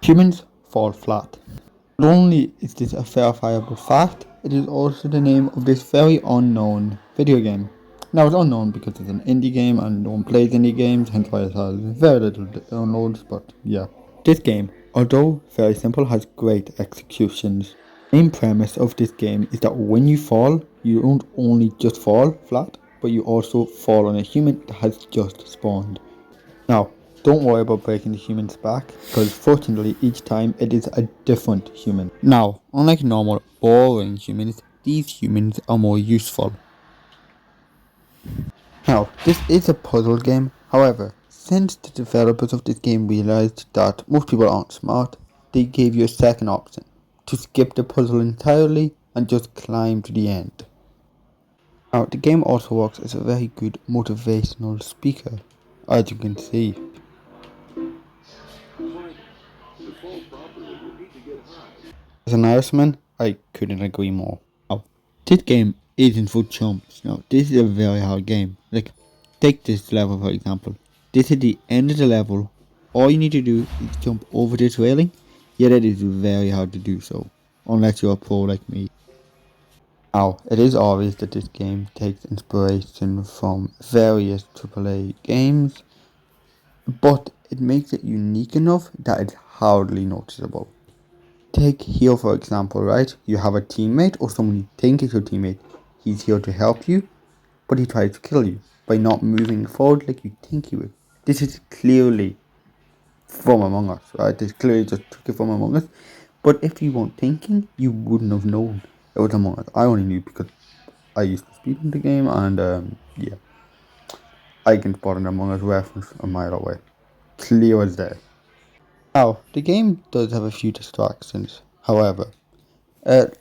Humans fall flat. Not only is this a verifiable fact, it is also the name of this very unknown video game. Now it's unknown because it's an indie game and no one plays indie games, hence why it has very little downloads, but yeah. This game, although very simple, has great executions. The main premise of this game is that when you fall, you don't only just fall flat, but you also fall on a human that has just spawned. Now, don't worry about breaking the human's back, because fortunately each time it is a different human. Now, unlike normal boring humans, these humans are more useful. Now, this is a puzzle game, however, since the developers of this game realized that most people aren't smart, they gave you a second option, to skip the puzzle entirely and just climb to the end. Now, the game also works as a very good motivational speaker, as you can see. As an Irishman, I couldn't agree more. Now, this game isn't for chumps. No, this is a very hard game. Like, take this level for example. This is the end of the level. All you need to do is jump over this railing. Yet it is very hard to do so, unless you're a pro like me. Now, it is obvious that this game takes inspiration from various AAA games, but it makes it unique enough that it's hardly noticeable. Take here for example, right? You have a teammate or someone you think is your teammate. He's here to help you, but he tries to kill you by not moving forward like you think he would. This is clearly from Among Us, right? This clearly just took it from Among Us. But if you weren't thinking, you wouldn't have known it was Among Us. I only knew because I used to speed in the game and yeah. I can spot an Among Us reference a mile away. Clear as day. Now, the game does have a few distractions, however.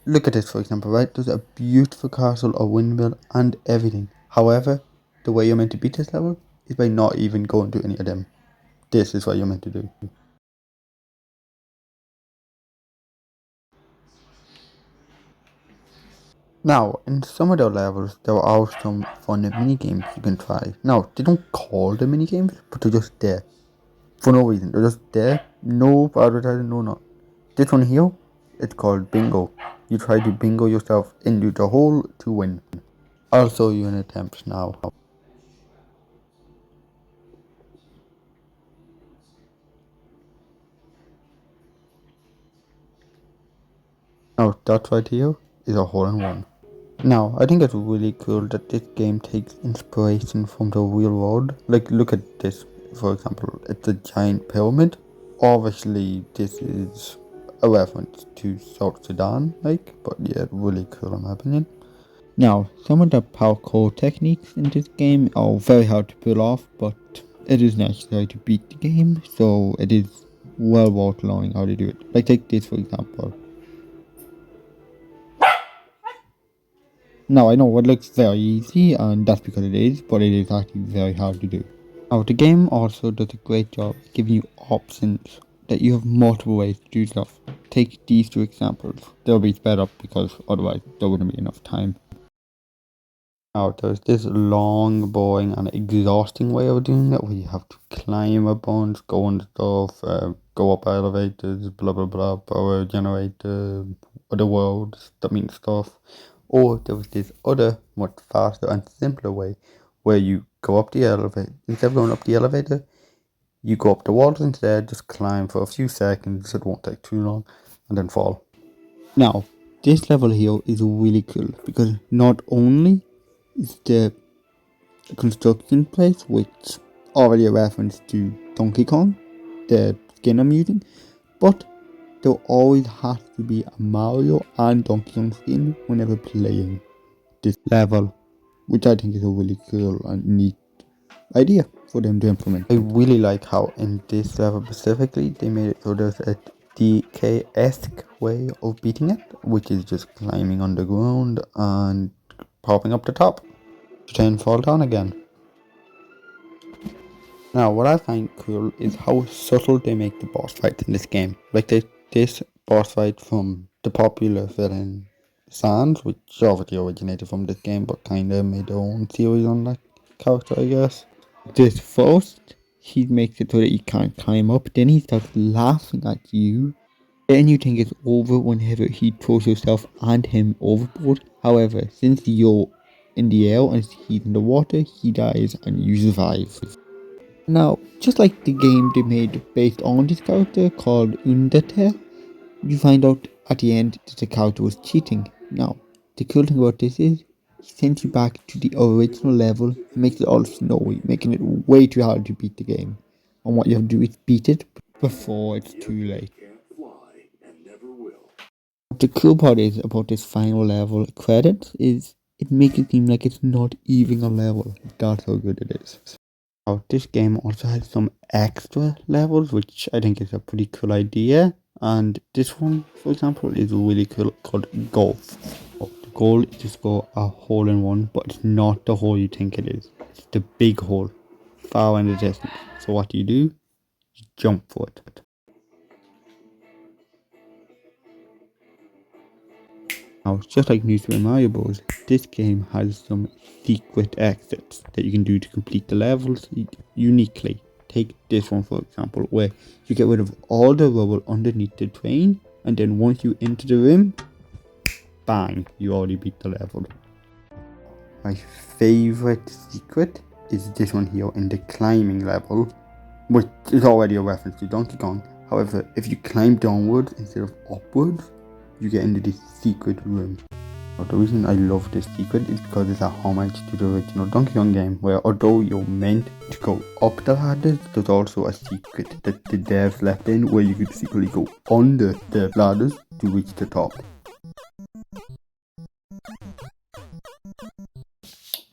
Look at this for example, right? There's a beautiful castle, a windmill, and everything. However, the way you're meant to beat this level is by not even going to any of them. This is what you're meant to do. Now, in some of the levels, there are some fun mini games you can try. Now, they don't call them mini games, but they're just there. For no reason. They're just there. No advertising, no not. This one here, it's called Bingo. You try to bingo yourself into the hole to win. I'll show you an attempt now. Now, that right here is a hole in one. Now, I think it's really cool that this game takes inspiration from the real world. Like, look at this, for example. It's a giant pyramid. Obviously, this is a reference to South Sudan, like, but yeah, really cool in my opinion. Now, some of the parkour techniques in this game are very hard to pull off, but it is necessary to beat the game, so it is well worth learning how to do it. Like, take this for example. Now, I know it looks very easy, and that's because it is, but it is actually very hard to do. Now, the game also does a great job giving you options that you have multiple ways to do stuff. Take these two examples. They'll be sped up because otherwise there wouldn't be enough time. Now, there's this long, boring, and exhausting way of doing it where you have to climb a bunch, go on stuff, go up elevators, blah blah blah, power generator, other worlds, that means stuff. Or there was this other, much faster and simpler way where you go up the elevator. Instead of going up the elevator, you go up the walls instead, just climb for a few seconds, it won't take too long, and then fall. Now, this level here is really cool because not only is the construction place, which already a reference to Donkey Kong, the skin I'm using, but there always has to be a Mario and Donkey Kong skin whenever playing this level, which I think is a really cool and neat idea for them to implement. I really like how in this level specifically they made it so there's a DK-esque way of beating it, which is just climbing on the ground and popping up the top to then fall down again. Now, what I find cool is how subtle they make the boss fights in this game. Like this boss fight from the popular villain Sans, which obviously originated from this game, but kinda made their own series on that character, I guess. This first he makes it so that you can't climb up. Then he starts laughing at you. Then you think it's over whenever he throws yourself and him overboard. However, since you're in the air and he's in the water, he dies and you survive. Now, just like the game they made based on this character called Undertale, you find out at the end that the character was cheating. Now, the cool thing about this is he sends you back to the original level and makes it all snowy, making it way too hard to beat the game. And what you have to do is beat it before it's too late. The cool part is about this final level credits is it makes it seem like it's not even a level. That's how good it is. Now, this game also has some extra levels, which I think is a pretty cool idea. And this one, for example, is really cool, called Golf. The goal is to score a hole in one, but it's not the hole you think it is. It's the big hole, far in the distance. So what do? You jump for it. Now, just like New Super Mario Bros., this game has some secret exits that you can do to complete the levels uniquely. Take this one for example, where you get rid of all the rubble underneath the train, and then once you enter the room, bang, you already beat the level. My favorite secret is this one here in the climbing level, which is already a reference to Donkey Kong. However, if you climb downwards instead of upwards, you get into this secret room. Now, the reason I love this secret is because it's a homage to the original Donkey Kong game, where although you're meant to go up the ladders, there's also a secret that the devs left in where you could secretly go under the ladders to reach the top.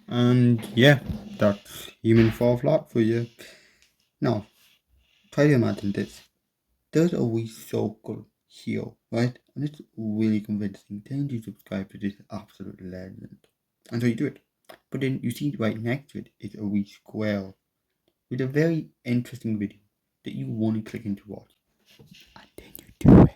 And yeah, that's human fall flat for you. Now, try to imagine this. There's a wee circle here, right? And it's really convincing. Then you subscribe to this absolute legend. And so you do it. But then you see right next to it is a wee square with a very interesting video that you want to click into watch. And then you do it.